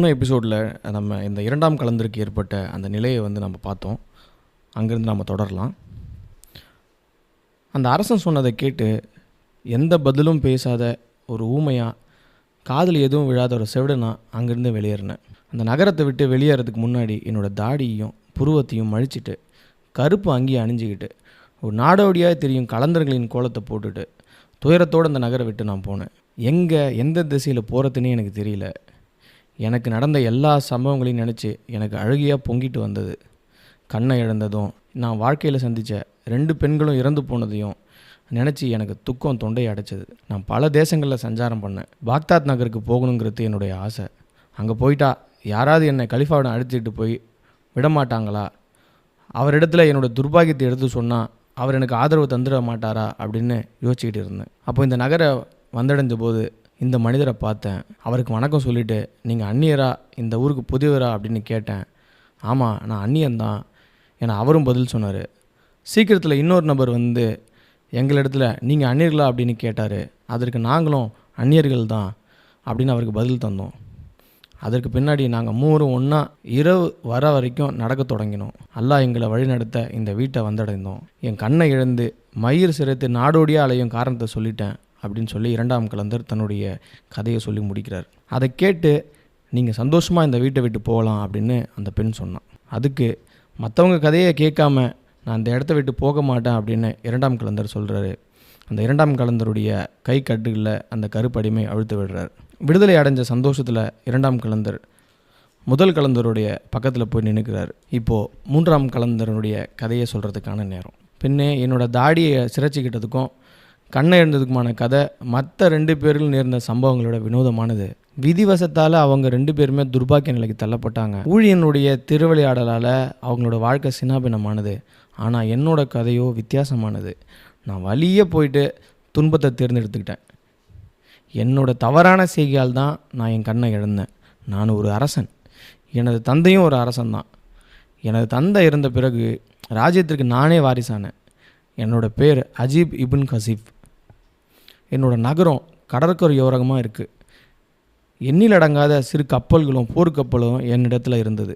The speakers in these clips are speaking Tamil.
போன எபிசோடில் நம்ம இந்த இரண்டாம் கலந்தருக்கு ஏற்பட்ட அந்த நிலையை நம்ம பார்த்தோம். அங்கேருந்து நம்ம தொடரலாம். அந்த அரசன் சொன்னதை கேட்டு எந்த பதிலும் பேசாத ஒரு ஊமையாக, காதில் எதுவும் விழாத ஒரு செவிடனா அங்கேருந்து வெளியேறினேன். அந்த நகரத்தை விட்டு வெளியேறதுக்கு முன்னாடி என்னோடய தாடியையும் புருவத்தையும் மழிச்சிட்டு, கருப்பு அங்கேயே அணிஞ்சிக்கிட்டு, ஒரு நாடோடியாக தெரியும் கலந்தர்களின் கோலத்தை போட்டுட்டு துயரத்தோடு அந்த நகரை விட்டு நான் போனேன். எந்த திசையில் போகிறதுனே எனக்கு தெரியல. எனக்கு நடந்த எல்லா சம்பவங்களையும் நினச்சி எனக்கு அழுகையாக பொங்கிட்டு வந்தது. கண்ணை இழந்ததும், நான் வாழ்க்கையில் சந்தித்த 2 பெண்களும் இறந்து போனதையும் நினச்சி எனக்கு துக்கம் தொண்டையை அடைச்சது. நான் பல தேசங்களில் சஞ்சாரம் பண்ணேன். பாக்தாத் நகருக்கு போகணுங்கிறது என்னுடைய ஆசை. அங்கே போயிட்டா யாராவது என்னை கலிஃபாவிடம் அழைச்சிட்டு போய் விடமாட்டாங்களா, அவரிடத்துல என்னோடய துர்பாகியத்தை எடுத்து சொன்னால் அவர் எனக்கு ஆதரவு தந்துட மாட்டாரா அப்படின்னு யோசிச்சுக்கிட்டு இருந்தேன். அப்போ இந்த நகரை வந்தடைந்த போது இந்த மனிதரை பார்த்தேன். அவருக்கு வணக்கம் சொல்லிவிட்டு, நீங்கள் அந்நியரா, இந்த ஊருக்கு புதியவரா அப்படின்னு கேட்டேன். ஆமாம், நான் அந்நியன்தான் என அவரும் பதில் சொன்னார். சீக்கிரத்தில் இன்னொரு நபர் எங்களிடத்துல நீங்கள் அந்நியர்களா அப்படின்னு கேட்டார். அதற்கு நாங்களும் அந்நியர்கள் தான் அப்படின்னு அவருக்கு பதில் தந்தோம். அதற்கு பின்னாடி நாங்கள் 3 ஒன்றா இரவு வர வரைக்கும் நடக்க தொடங்கினோம். அல்லாஹ் எங்களை வழிநடத்த இந்த வீட்டை வந்தடைந்தோம். என் கண்ணை இழந்து மயிர் சிறைத்து நாடோடியாக அலையும் காரணத்தை சொல்லிட்டேன் அப்படின்னு சொல்லி இரண்டாம் கலந்தர் தன்னுடைய கதையை சொல்லி முடிக்கிறார். அதை கேட்டு நீங்கள் சந்தோஷமாக இந்த வீட்டை விட்டு போகலாம் அப்படின்னு அந்த பெண் சொன்னான். அதுக்கு மற்றவங்க கதையை கேட்காம நான் இந்த இடத்த விட்டு போக மாட்டேன் அப்படின்னு இரண்டாம் கலந்தர் சொல்கிறாரு. அந்த இரண்டாம் கலந்தருடைய கை கட்டுகளில் அந்த கருப்படிமை அழுத்து விடுறார். விடுதலை அடைஞ்ச சந்தோஷத்தில் இரண்டாம் கலந்தர் முதல் கலந்தருடைய பக்கத்தில் போய் நின்றுக்கிறார். இப்போது மூன்றாம் கலந்தருடைய கதையை சொல்கிறதுக்கான நேரம். பின்னே என்னோடய தாடியை சிறைச்சிக்கிட்டதுக்கும் கண்ணை எழுந்ததுக்குமான கதை மற்ற 2 பேர்கள் நேர்ந்த சம்பவங்களோட வினோதமானது. விதிவசத்தால் அவங்க 2 பேருமே துர்பாக்கிய நிலைக்கு தள்ளப்பட்டாங்க. ஊழியனுடைய திருவிளையாடலால் அவங்களோட வாழ்க்கை சின்னாபின்னமானது. ஆனால் என்னோட கதையோ வித்தியாசமானது. நான் வழியே போயிட்டு துன்பத்தை தேர்ந்தெடுத்துக்கிட்டேன். என்னோட தவறான செய்கையால் தான் நான் என் கண்ணை இழந்தேன். நான் ஒரு அரசன். எனது தந்தையும் ஒரு அரசன் தான். எனது தந்தை இருந்த பிறகு ராஜ்யத்திற்கு நானே வாரிசானேன். என்னோடய பேர் அஜீப் இப்ன் கசீப். என்னோடய நகரம் கடற்கரையோரமாக இருக்குது. எண்ணிலடங்காத சிறு கப்பல்களும் போர்க்கப்பலும் என்னிடத்தில் இருந்தது.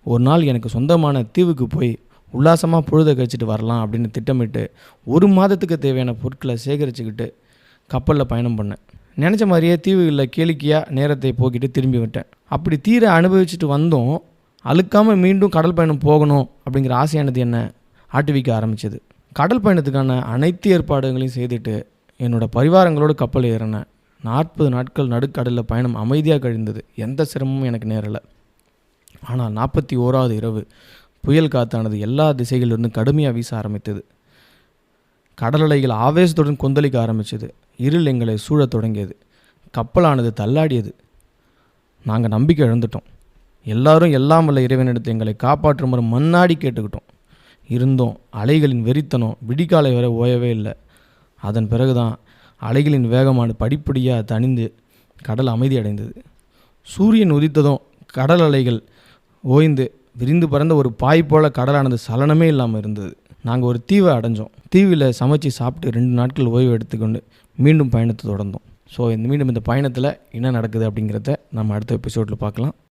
ஒரு நாள் எனக்கு சொந்தமான தீவுக்கு போய் உல்லாசமாக பொழுதை கழிச்சிட்டு வரலாம் அப்படின்னு திட்டமிட்டு 1 மாதத்துக்கு தேவையான பொருட்களை சேகரிச்சுக்கிட்டு கப்பலில் பயணம் பண்ணேன். நினச்ச மாதிரியே தீவுகளில் கேளிக்கையாக நேரத்தை போக்கிட்டு திரும்பி விட்டேன். அப்படி தீர அனுபவிச்சுட்டு வந்தோம். அழுக்காமல் மீண்டும் கடல் பயணம் போகணும் அப்படிங்கிற ஆசையானது என்னை ஆட்டுவிக்க ஆரம்பிச்சது. கடல் பயணத்துக்கான அனைத்து ஏற்பாடுகளையும் செய்துட்டு என்னோடய பரிவாரங்களோடு கப்பல் ஏறினேன். 40 நாட்கள் நடுக்கடலில் பயணம் அமைதியாக கழிந்தது. எந்த சிரமமும் எனக்கு நேரலை. ஆனால் 41வது இரவு புயல் காத்தானது எல்லா திசைகளிலிருந்தும் கடுமையாக வீச ஆரம்பித்தது. கடலலைகள் ஆவேசத்துடன் கொந்தளிக்க ஆரம்பித்தது. இருள் எங்களை சூழத் தொடங்கியது. கப்பலானது தள்ளாடியது. நாங்கள் நம்பிக்கை இழந்துட்டோம். எல்லாரும் எல்லாம் வல்ல இறைவனிடத்தை எங்களை காப்பாற்றுமாறு மன்னாடி கேட்டுக்கிட்டோம். இருந்தோம் அலைகளின் வெறித்தனம் விடிகாலை வரை ஓயவே இல்லை. அதன் பிறகுதான் அலைகளின் வேகமானது படிப்படியாக தணிந்து கடல் அமைதி அடைந்தது. சூரியன் உதித்ததும் கடல் அலைகள் ஓய்ந்து விரிந்து பறந்த ஒரு பாய் போல கடலானது சலனமே இல்லாமல் இருந்தது. நாங்கள் ஒரு தீவை அடைஞ்சோம். தீவில் சமைச்சு சாப்பிட்டு 2 நாட்கள் ஓய்வு எடுத்துக்கொண்டு மீண்டும் பயணத்தை தொடர்ந்தோம். ஸோ மீண்டும் இந்த பயணத்தில் என்ன நடக்குது அப்படிங்கிறத நம்ம அடுத்த எபிசோடில் பார்க்கலாம்.